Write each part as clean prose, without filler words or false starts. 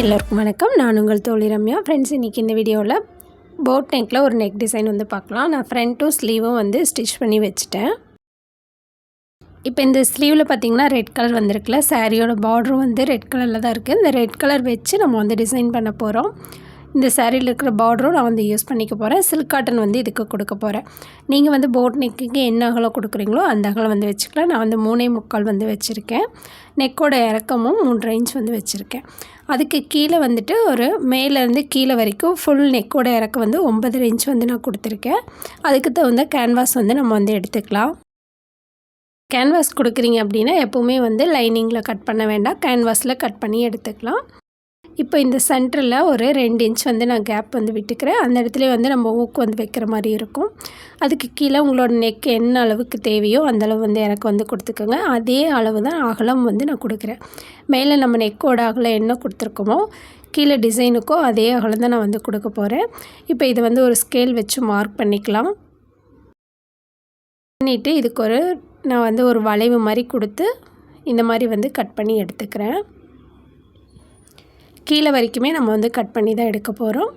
எல்லோருக்கும் வணக்கம். நான் உங்கள் தோழி ரம்யா. ஃப்ரெண்ட்ஸ், இன்றைக்கி இந்த வீடியோவில் போட் நெக்கில் ஒரு நெக் டிசைன் வந்து பார்க்கலாம். நான் ஃப்ரண்ட்டும் ஸ்லீவும் வந்து ஸ்டிச் பண்ணி வச்சுட்டேன். இப்போ இந்த ஸ்லீவில் பார்த்திங்கன்னா ரெட் கலர் வந்திருக்குல்ல, சாரியோட பார்டரும் வந்து ரெட் கலரில் தான் இருக்குது. இந்த ரெட் கலர் வச்சு நம்ம வந்து டிசைன் பண்ண போகிறோம். இந்த சாரியில் இருக்கிற பார்டரும் நான் வந்து யூஸ் பண்ணிக்க போகிறேன். சில்க் காட்டன் வந்து இதுக்கு கொடுக்க போகிறேன். நீங்கள் வந்து போட் நெக்குக்கு என்ன அகலம் கொடுக்குறீங்களோ அந்த அகலம் வந்து வச்சுக்கலாம். நான் வந்து 3.25 வந்து வச்சுருக்கேன். நெக்கோட இறக்கமும் 3 இன்ச் வந்து வச்சுருக்கேன். அதுக்கு கீழே வந்துட்டு ஒரு மேலேருந்து கீழே வரைக்கும் ஃபுல் நெக்கோட இறக்கம் வந்து 9 இன்ச் வந்து நான் கொடுத்துருக்கேன். அதுக்கு தகுந்த கேன்வாஸ் வந்து நம்ம வந்து எடுத்துக்கலாம். கேன்வாஸ் கொடுக்குறீங்க அப்படின்னா எப்போவுமே வந்து லைனிங்கில் கட் பண்ண வேண்டாம், கேன்வாஸில் கட் பண்ணி எடுத்துக்கலாம். இப்போ இந்த சென்டரில் ஒரு 2 இன்ச் வந்து நான் கேப் வந்து விட்டுக்கிறேன். அந்த இடத்துல வந்து நம்ம ஊக்கு வந்து வைக்கிற மாதிரி இருக்கும். அதுக்கு கீழே உங்களோட நெக் என்ன அளவுக்கு தேவையோ அந்தளவு வந்து எனக்கு வந்து கொடுத்துக்கோங்க. அதே அளவு தான் அகலம் வந்து நான் கொடுக்குறேன். மேலே நம்ம நெக்கோட அகலம் என்ன கொடுத்துருக்கோமோ கீழே டிசைனுக்கோ அதே அகலம் தான் நான் வந்து கொடுக்க போகிறேன். இப்போ இதை வந்து ஒரு ஸ்கேல் வச்சு மார்க் பண்ணிக்கலாம். பண்ணிவிட்டு இதுக்கு நான் வந்து ஒரு வளைவு மாதிரி கொடுத்து இந்த மாதிரி வந்து கட் பண்ணி எடுத்துக்கிறேன். கீழே வரைக்குமே நம்ம வந்து கட் பண்ணி தான் எடுக்க போகிறோம்.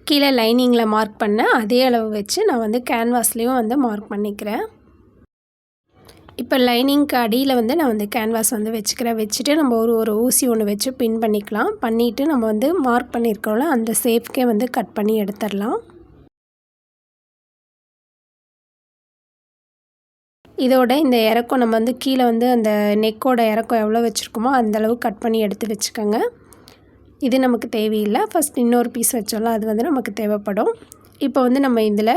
கீழே லைனிங்கில் மார்க் பண்ண அதே அளவு வச்சு நான் வந்து கேன்வாஸ்லேயும் வந்து மார்க் பண்ணிக்கிறேன். இப்போ லைனிங்க்கு அடியில் வந்து நான் வந்து கேன்வாஸ் வந்து வச்சுக்கிறேன். வச்சுட்டு நம்ம ஒரு ஊசி ஒன்று வச்சு பின் பண்ணிக்கலாம். பண்ணிவிட்டு நம்ம வந்து மார்க் பண்ணியிருக்கோம்ல அந்த ஷேப்க்கே வந்து கட் பண்ணி எடுத்துடலாம். இதோட இந்த இறக்கம் நம்ம வந்து கீழே வந்து அந்த நெக்கோட இறக்கம் எவ்வளோ வச்சுருக்கோமோ அந்தளவு கட் பண்ணி எடுத்து வச்சுக்கோங்க. இது நமக்கு தேவையில்லை. ஃபஸ்ட் இன்னொரு பீஸ் வச்சோம்ல அது வந்து நமக்கு தேவைப்படும். இப்போ வந்து நம்ம இதில்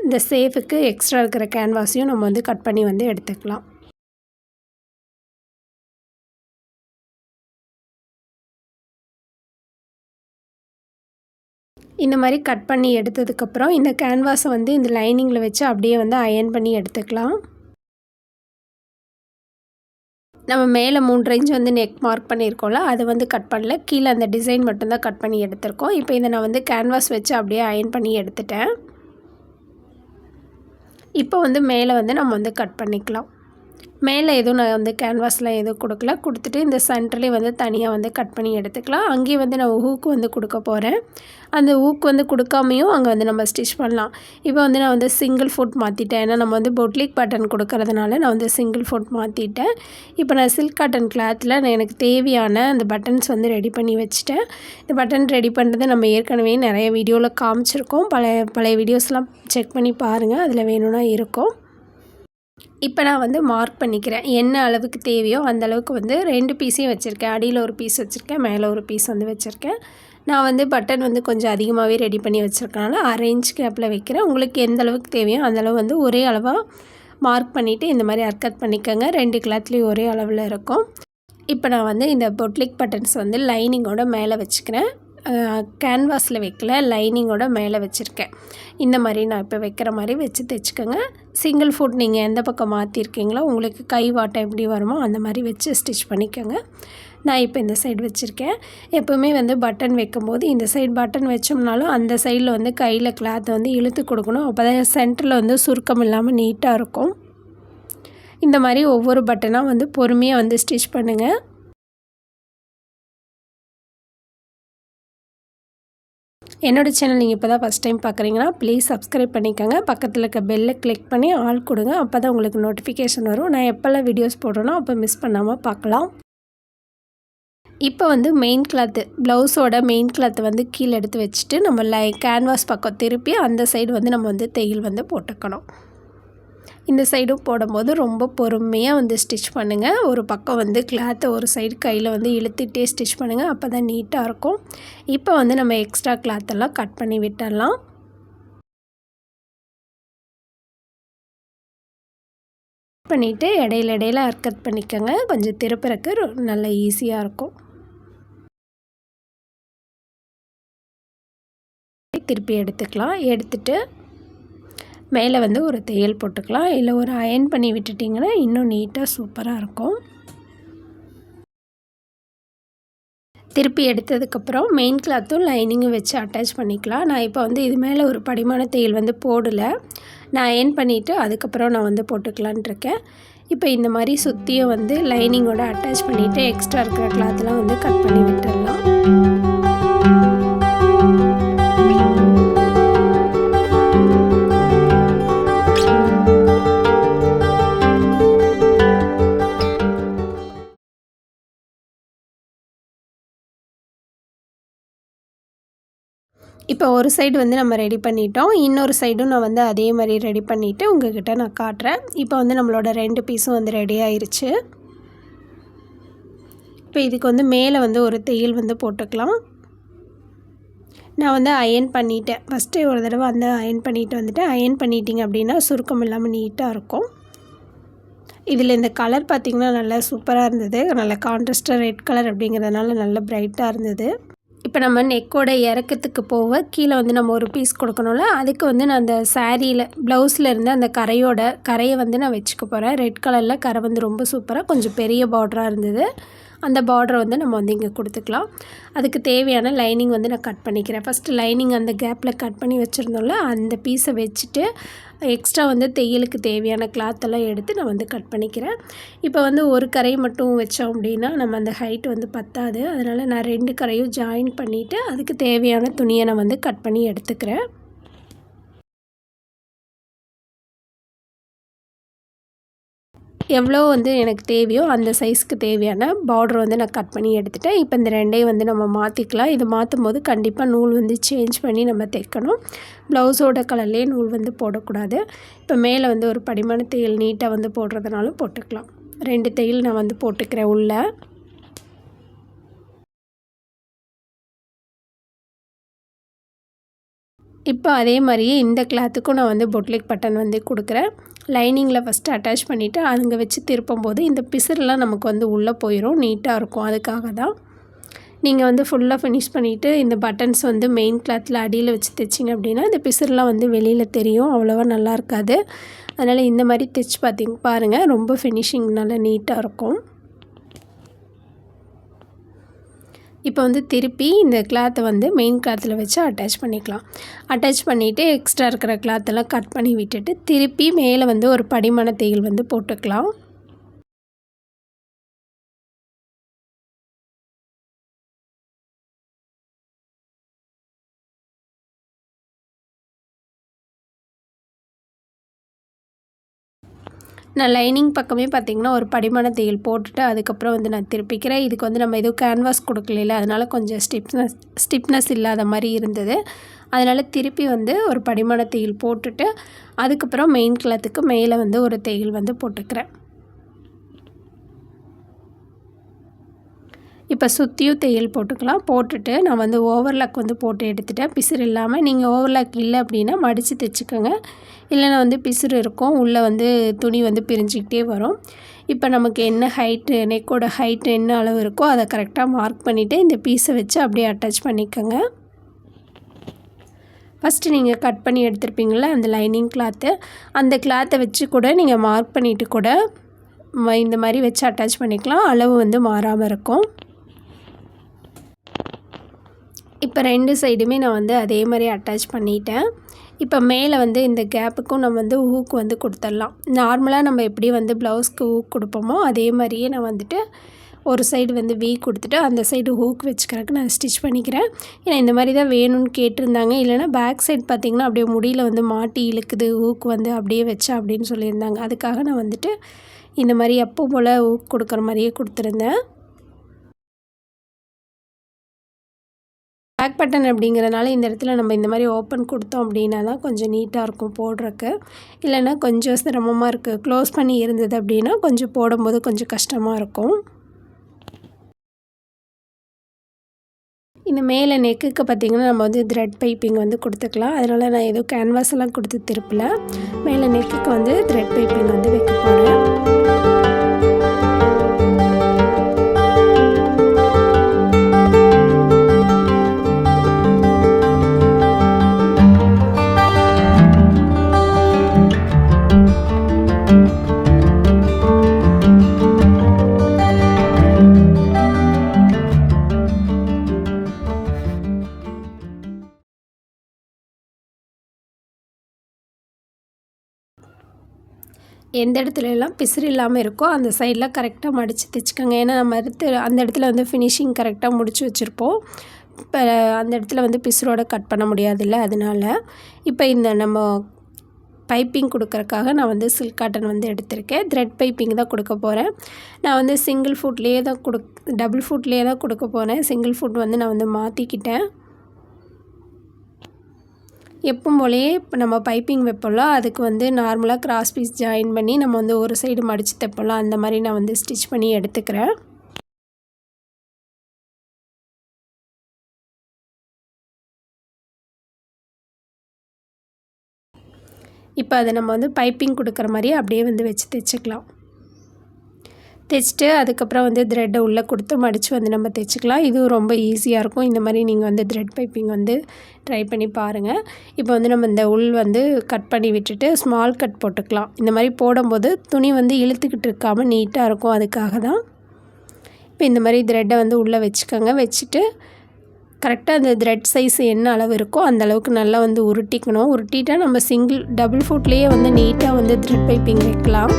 இந்த சேஃபுக்கு எக்ஸ்ட்ரா இருக்கிற கேன்வாஸையும் நம்ம வந்து கட் பண்ணி வந்து எடுத்துக்கலாம். இந்த மாதிரி கட் பண்ணி எடுத்ததுக்கப்புறம் இந்த கேன்வாஸை வந்து இந்த லைனிங்கில் வச்சு அப்படியே வந்து அயர்ன் பண்ணி எடுத்துக்கலாம். நம்ம மேலே 3 இன்ச் வந்து நெக் மார்க் பண்ணியிருக்கோம்ல அதை வந்து கட் பண்ணல, கீழே அந்த டிசைன் மட்டும்தான் கட் பண்ணி எடுத்திருக்கோம். இப்போ இதை நான் வந்து கேன்வாஸ் வச்சு அப்படியே அயர்ன் பண்ணி எடுத்துட்டேன். இப்போ வந்து மேலே வந்து நம்ம வந்து கட் பண்ணிக்கலாம். மேலே எதுவும் நான் வந்து கேன்வாஸில் எதுவும் கொடுத்துட்டு இந்த சென்டர்லேயே வந்து தனியாக வந்து கட் பண்ணி எடுத்துக்கலாம். அங்கேயே வந்து நான் ஊக்கு வந்து கொடுக்க போகிறேன். அந்த ஊக்கு வந்து கொடுக்காமையும் அங்கே வந்து நம்ம ஸ்டிச் பண்ணலாம். இப்போ வந்து நான் வந்து சிங்கிள் ஃபுட் மாற்றிட்டேன். ஏன்னா நம்ம வந்து பொட்லிக் பட்டன் கொடுக்கறதுனால நான் வந்து சிங்கிள் ஃபுட் மாற்றிட்டேன். இப்போ நான் சில்க் காட்டன் கிளாத்தில் எனக்கு தேவையான அந்த பட்டன்ஸ் வந்து ரெடி பண்ணி வச்சுட்டேன். இந்த பட்டன் ரெடி பண்ணுறது நம்ம ஏற்கனவே நிறைய வீடியோவில் காமிச்சிருக்கோம். பழைய வீடியோஸ்லாம் செக் பண்ணி பாருங்கள், அதில் வேணும்னா இருக்கும். இப்போ நான் வந்து மார்க் பண்ணிக்கிறேன். என்ன அளவுக்கு தேவையோ அந்த அளவுக்கு வந்து 2 பீஸையும் வச்சுருக்கேன். அடியில் ஒரு பீஸ் வச்சுருக்கேன், மேலே ஒரு பீஸ் வந்து வச்சுருக்கேன். நான் வந்து பட்டன் வந்து கொஞ்சம் அதிகமாகவே ரெடி பண்ணி வச்சுருக்கனால 1/2 இன்ச் கேப்பில் வைக்கிறேன். உங்களுக்கு எந்த அளவுக்கு தேவையோ அந்தளவு வந்து ஒரே அளவாக மார்க் பண்ணிவிட்டு இந்த மாதிரி அர்க்கத் பண்ணிக்கோங்க. 2 கிளாத்லேயும் ஒரே அளவில் இருக்கும். இப்போ நான் வந்து இந்த பொட்லிக் பட்டன்ஸ் வந்து லைனிங்கோட மேலே வச்சுக்கிறேன். கேன்வாஸில் வைக்கல, லைனிங்கோட மேலே வச்சுருக்கேன். இந்த மாதிரி நான் இப்போ வைக்கிற மாதிரி வச்சு தைச்சிக்கோங்க. சிங்கிள் ஃபுட் நீங்கள் எந்த பக்கம் மாற்றிருக்கீங்களோ உங்களுக்கு கை வாட்டம் எப்படி வருமோ அந்த மாதிரி வச்சு ஸ்டிச் பண்ணிக்கோங்க. நான் இப்போ இந்த சைடு வச்சுருக்கேன். எப்போவுமே வந்து பட்டன் வைக்கும்போது இந்த சைடு பட்டன் வச்சோம்னாலும் அந்த சைடில் வந்து கையில் கிளாத்தை வந்து இழுத்து கொடுக்கணும். அப்போ தான் சென்டரில் வந்து சுருக்கம் இல்லாமல் நீட்டாக இருக்கும். இந்த மாதிரி ஒவ்வொரு பட்டனாக வந்து பொறுமையாக வந்து ஸ்டிச் பண்ணுங்கள். என்னோடய சேனல் நீங்கள் இப்போ தான் ஃபஸ்ட் டைம் பார்க்குறீங்கன்னா ப்ளீஸ் சப்ஸ்கிரைப் பண்ணிக்கோங்க. பக்கத்தில் இருக்க பெல்லை கிளிக் பண்ணி ஆல் கொடுங்க. அப்போ தான் உங்களுக்கு நோட்டிஃபிகேஷன் வரும். நான் எப்போல்லாம் வீடியோஸ் போடுறேனோ அப்போ மிஸ் பண்ணாமல் பார்க்கலாம். இப்போ வந்து மெயின் கிளாத்து, ப்ளவுஸோட மெயின் கிளாத்தை வந்து கீழே எடுத்து வச்சுட்டு நம்ம கேன்வாஸ் பக்கம் திருப்பி அந்த சைடு வந்து நம்ம வந்து தையல் வந்து போட்டுக்கணும். இந்த சைடும் போடும்போது ரொம்ப பொறுமையாக வந்து ஸ்டிச் பண்ணுங்கள். ஒரு பக்கம் வந்து கிளாத்தை ஒரு சைடு கையில் வந்து இழுத்துகிட்டே ஸ்டிச் பண்ணுங்கள். அப்போ தான் நீட்டாக இருக்கும். இப்போ வந்து நம்ம எக்ஸ்ட்ரா கிளாத்தெல்லாம் கட் பண்ணி விட்டுடலாம். பண்ணிவிட்டு இடையில அர்க்கத் பண்ணிக்கோங்க. கொஞ்சம் திருப்புறக்கு நல்லா ஈஸியாக இருக்கும். திருப்பி எடுத்துக்கலாம். எடுத்துட்டு மேலே வந்து ஒரு தையல் போட்டுக்கலாம். இல்லை ஒரு அயர்ன் பண்ணி விட்டுட்டிங்கன்னா இன்னும் நீட்டாக சூப்பராக இருக்கும். திருப்பி எடுத்ததுக்கப்புறம் மெயின் கிளாத்தும் லைனிங்கும் வச்சு அட்டாச் பண்ணிக்கலாம். நான் இப்போ வந்து இது மேலே ஒரு படிமான தையல் வந்து போடலை. நான் அயர்ன் பண்ணிவிட்டு அதுக்கப்புறம் நான் வந்து போட்டுக்கலான்ட்டு இருக்கேன். இப்போ இந்த மாதிரி சுற்றியும் வந்து லைனிங்கோட அட்டாச் பண்ணிவிட்டு எக்ஸ்ட்ரா இருக்கிற கிளாத்லாம் வந்து கட் பண்ணி விட்டுடலாம். இப்போ ஒரு சைடு வந்து நம்ம ரெடி பண்ணிட்டோம். இன்னொரு சைடும் நான் வந்து அதே மாதிரி ரெடி பண்ணிவிட்டு உங்கள்கிட்ட நான் காட்டுறேன். இப்போ வந்து நம்மளோட 2 பீஸும் வந்து ரெடி ஆயிடுச்சு. இப்போ இதுக்கு வந்து மேலே வந்து ஒரு தையல் வந்து போட்டுக்கலாம். நான் வந்து அயர்ன் பண்ணிட்டேன். ஃபஸ்ட்டு ஒரு தடவை வந்து அயர்ன் பண்ணிவிட்டு வந்துட்டேன். அயர்ன் பண்ணிட்டீங்க அப்படின்னா சுருக்கம் இல்லாமல் நீட்டாக இருக்கும். இதில் இந்த கலர் பார்த்திங்கன்னா நல்லா சூப்பராக இருந்தது. நல்ல கான்ட்ராஸ்ட்டாக ரெட் கலர் அப்படிங்கிறதுனால நல்ல பிரைட்டாக இருந்தது. இப்போ நம்ம நெக்கோட இறக்கத்துக்கு போக கீழே வந்து நம்ம ஒரு பீஸ் கொடுக்கணும்ல, அதுக்கு வந்து நான் அந்த சாரியில் ப்ளவுஸில் இருந்த அந்த கரையை வந்து நான் வச்சுக்க போகிறேன். ரெட் கலரில் கரை வந்து ரொம்ப சூப்பராக கொஞ்சம் பெரிய பார்டராக இருந்தது. அந்த பார்டரை வந்து நம்ம வந்து இங்கே கொடுத்துக்கலாம். அதுக்கு தேவையான லைனிங் வந்து நான் கட் பண்ணிக்கிறேன். ஃபஸ்ட்டு லைனிங் அந்த கேப்பில் கட் பண்ணி வச்சுருந்தோம்ல, அந்த பீஸை வச்சுட்டு எக்ஸ்ட்ரா வந்து தையலுக்கு தேவையான கிளாத்தெல்லாம் எடுத்து நான் வந்து கட் பண்ணிக்கிறேன். இப்போ வந்து ஒரு கரை மட்டும் வச்சோம் அப்படின்னா நம்ம அந்த ஹைட் வந்து பத்தாது. அதனால் நான் 2 கரையும் ஜாயின் பண்ணிவிட்டு அதுக்கு தேவையான துணியை நான் வந்து கட் பண்ணி எடுத்துக்கிறேன். எவ்வளோ வந்து எனக்கு தேவையோ அந்த சைஸ்க்கு தேவையான பார்டர் வந்து நான் கட் பண்ணி எடுத்துட்டேன். இப்போ இந்த 2ஐயும் வந்து நம்ம மாற்றிக்கலாம். இது மாற்றும்போது கண்டிப்பாக நூல் வந்து சேஞ்ச் பண்ணி நம்ம தைக்கணும். ப்ளவுஸோட கலர்லேயே நூல் வந்து போடக்கூடாது. இப்போ மேலே வந்து ஒரு படிமான தையல் நீட்டாக வந்து போடுறதுனாலும் போட்டுக்கலாம். 2 தையல் நான் வந்து போட்டுக்கிறேன் உள்ளே. இப்போ அதே மாதிரியே இந்த கிளாத்துக்கும் நான் வந்து பொட்லிக் பட்டன் வந்து கொடுக்குறேன். லைனிங்கில் ஃபஸ்ட்டு அட்டாச் பண்ணிவிட்டு அங்கே வச்சு திருப்பும்போது இந்த பிசுறுலாம் நமக்கு வந்து உள்ளே போயிடும், நீட்டாக இருக்கும். அதுக்காக தான் நீங்கள் வந்து ஃபுல்லாக ஃபினிஷ் பண்ணிவிட்டு இந்த பட்டன்ஸ் வந்து மெயின் கிளாத்தில் அடியில் வச்சு தைச்சிங்க அப்படின்னா இந்த பிசுறுலாம் வந்து வெளியில் தெரியும், அவ்வளோவா நல்லா இருக்காது. அதனால் இந்த மாதிரி தைச்சி பாருங்கள், ரொம்ப ஃபினிஷிங் நல்லா நீட்டாக இருக்கும். இப்போ வந்து திருப்பி இந்த கிளாத்தை வந்து மெயின் கிளாத்தில் வச்சு அட்டாச் பண்ணிக்கலாம். அட்டாச் பண்ணிவிட்டு எக்ஸ்ட்ரா இருக்கிற கிளாத்தெல்லாம் கட் பண்ணி விட்டுட்டு திருப்பி மேலே வந்து ஒரு படிமான தையல் வந்து போட்டுக்கலாம். நான் லைனிங் பக்கமே பார்த்திங்கன்னா ஒரு படிமான தையல் போட்டுட்டு அதுக்கப்புறம் வந்து நான் திருப்பிக்கிறேன். இதுக்கு வந்து நம்ம எதுவும் கேன்வாஸ் கொடுக்கல, அதனால் கொஞ்சம் ஸ்டிப்னஸ் இல்லாத மாதிரி இருந்தது. அதனால் திருப்பி வந்து ஒரு படிமான தையல் போட்டுட்டு அதுக்கப்புறம் மெயின் கிளாத்துக்கு மேலே வந்து ஒரு தையல் வந்து போட்டுக்கிறேன். இப்போ சுற்றியும் தையல் போட்டுக்கலாம். போட்டுட்டு நான் வந்து ஓவர்லாக் வந்து போட்டு எடுத்துட்டேன். பிசுறு இல்லாமல். நீங்கள் ஓவர்லாக் இல்லை அப்படின்னா மடித்து தைச்சிக்கோங்க. இல்லைனா வந்து பிசுறு இருக்கும், உள்ளே வந்து துணி வந்து பிரிஞ்சிக்கிட்டே வரும். இப்போ நமக்கு என்ன ஹைட்டு, நெக்கோட ஹைட்டு என்ன அளவு இருக்கோ அதை கரெக்டாக மார்க் பண்ணிவிட்டு இந்த பீஸை வச்சு அப்படியே அட்டாச் பண்ணிக்கோங்க. ஃபஸ்ட்டு நீங்கள் கட் பண்ணி எடுத்துருப்பீங்கள அந்த லைனிங் கிளாத்து, அந்த கிளாத்தை வச்சு கூட நீங்கள் மார்க் பண்ணிவிட்டு கூட இந்த மாதிரி வச்சு அட்டாச் பண்ணிக்கலாம். அளவு வந்து மாறாமல் இருக்கும். இப்போ 2 சைடுமே நான் வந்து அதே மாதிரி அட்டாச் பண்ணிட்டேன். இப்போ மேலே வந்து இந்த கேப்புக்கும் நம்ம வந்து ஹூக் வந்து கொடுத்துடலாம். நார்மலாக நம்ம எப்படி வந்து ப்ளவுஸ்க்கு ஹூக் கொடுப்போமோ அதே மாதிரியே நான் வந்துட்டு ஒரு சைடு வந்து வீ கொடுத்துட்டு அந்த சைடு ஹூக் வச்சுக்கிறதுக்கு நான் ஸ்டிச் பண்ணிக்கிறேன். ஏன்னா இந்த மாதிரி தான் வேணும்னு கேட்டிருந்தாங்க. இல்லைனா பேக் சைடு பார்த்திங்கன்னா அப்படியே முடியில் வந்து மாட்டி இழுக்குது, ஹூக் வந்து அப்படியே வச்சா அப்படின்னு சொல்லியிருந்தாங்க. அதுக்காக நான் வந்துட்டு இந்த மாதிரி எப்போ போல் ஹூக் கொடுக்குற மாதிரியே கொடுத்துருந்தேன். பேக் பட்டன் அப்படிங்கிறதுனால இந்த இடத்துல நம்ம இந்த மாதிரி ஓப்பன் கொடுத்தோம் அப்படின்னா தான் கொஞ்சம் நீட்டாக இருக்கும் போடுறக்கு. இல்லைன்னா கொஞ்சம் சிரமமாக இருக்குது, க்ளோஸ் பண்ணி இருந்தது அப்படின்னா கொஞ்சம் போடும்போது கொஞ்சம் கஷ்டமாக இருக்கும். இந்த மேலே நெக்குக்கு பார்த்திங்கன்னா நம்ம வந்து த்ரெட் பைப்பிங் வந்து கொடுத்துக்கலாம். அதனால் நான் எதுவும் கேன்வாஸ் எல்லாம் கொடுத்து திருப்பல. மேலே நெக்குக்கு வந்து த்ரெட் பைப்பிங் வந்து வைக்க போகிறேன். எந்த இடத்துலலாம் பிசுறு இல்லாமல் இருக்கோ அந்த சைடில் கரெக்டாக மடித்து தைச்சிக்கோங்க. ஏன்னா நம்ம அந்த இடத்துல வந்து ஃபினிஷிங் கரெக்டாக முடிச்சு வச்சுருப்போம். இப்போ அந்த இடத்துல வந்து பிசுரோடு கட் பண்ண முடியாதுல்ல, அதனால. இப்போ இந்த நம்ம பைப்பிங் கொடுக்கறக்காக நான் வந்து சில்க் காட்டன் வந்து எடுத்திருக்கேன். த்ரெட் பைப்பிங் தான் கொடுக்க போகிறேன். நான் வந்து சிங்கிள் ஃபுட்லேயே தான் டபுள் ஃபுட்லேயே தான் கொடுக்க போகிறேன். சிங்கிள் ஃபுட் வந்து நான் வந்து மாற்றிக்கிட்டேன். எப்பவும் போலயே இப்போ நம்ம பைப்பிங் வைப்போம்ல, அதுக்கு வந்து நார்மலாக கிராஸ் பீஸ் ஜாயின் பண்ணி நம்ம வந்து ஒரு சைடு மடித்து தைப்போம்ல, அந்த மாதிரி நான் வந்து ஸ்டிச் பண்ணி எடுத்துக்கிறேன். இப்போ அதை நம்ம வந்து பைப்பிங் கொடுக்குற மாதிரி அப்படியே வந்து வச்சு தைச்சிக்கலாம். தைச்சிட்டு அதுக்கப்புறம் வந்து த்ரெட்டை உள்ளே கொடுத்து மடித்து வந்து நம்ம தைச்சிக்கலாம். இதுவும் ரொம்ப ஈஸியாக இருக்கும். இந்த மாதிரி நீங்கள் வந்து த்ரெட் பைப்பிங் வந்து ட்ரை பண்ணி பாருங்கள். இப்போ வந்து நம்ம இந்த உள் வந்து கட் பண்ணி விட்டுட்டு ஸ்மால் கட் போட்டுக்கலாம். இந்த மாதிரி போடும்போது துணி வந்து இழுத்துக்கிட்டு இருக்காமல் நீட்டாக இருக்கும், அதுக்காக தான். இப்போ இந்த மாதிரி த்ரெட்டை வந்து உள்ளே வச்சுக்கோங்க. வச்சுட்டு கரெக்டாக அந்த த்ரெட் சைஸ் என்ன அளவு இருக்கோ அந்த அளவுக்கு நல்லா வந்து உருட்டிக்கணும். உருட்டிட்டால் நம்ம டபுள் ஃபுட்லேயே வந்து நீட்டாக வந்து த்ரெட் பைப்பிங் வைக்கலாம்.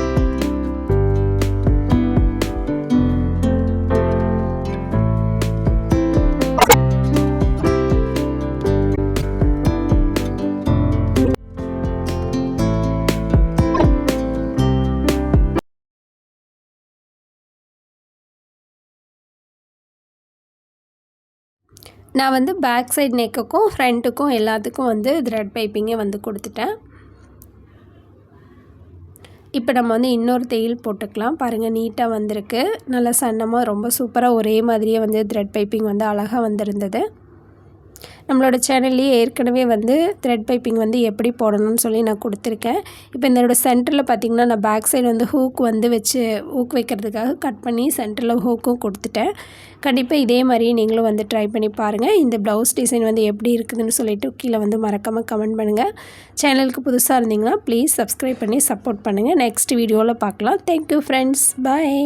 நான் வந்து பேக் சைடு நெக்குக்கும் ஃப்ரண்ட்டுக்கும் எல்லாத்துக்கும் வந்து த்ரெட் பைப்பிங்கே வந்து கொடுத்துட்டேன். இப்போ நம்ம வந்து இன்னொரு தையல் போட்டுக்கலாம். பாருங்கள், நீட்டாக வந்திருக்கு. நல்லா சன்னமாக ரொம்ப சூப்பராக ஒரே மாதிரியே வந்து த்ரெட் பைப்பிங் வந்து அழகாக வந்திருந்தது. நம்மளோட சேனல்லையே ஏற்கனவே வந்து த்ரெட் பைப்பிங் வந்து எப்படி போடணும்னு சொல்லி நான் கொடுத்துருக்கேன். இப்போ இதோட சென்டரில் பார்த்திங்கன்னா நான் பேக் சைடு வந்து ஹூக் வந்து ஹூக் வைக்கிறதுக்காக கட் பண்ணி சென்டரில் ஹூக்கும் கொடுத்துட்டேன். கண்டிப்பாக இதே மாதிரியே நீங்களும் வந்து ட்ரை பண்ணி பாருங்கள். இந்த ப்ளவுஸ் டிசைன் வந்து எப்படி இருக்குதுன்னு சொல்லிவிட்டு கீழே வந்து மறக்காமல் கமெண்ட் பண்ணுங்கள். சேனலுக்கு புதுசாக இருந்தீங்கன்னா ப்ளீஸ் சப்ஸ்கிரைப் பண்ணி சப்போர்ட் பண்ணுங்கள். நெக்ஸ்ட் வீடியோவில் பார்க்கலாம். தேங்க்யூ ஃப்ரெண்ட்ஸ், பாய்.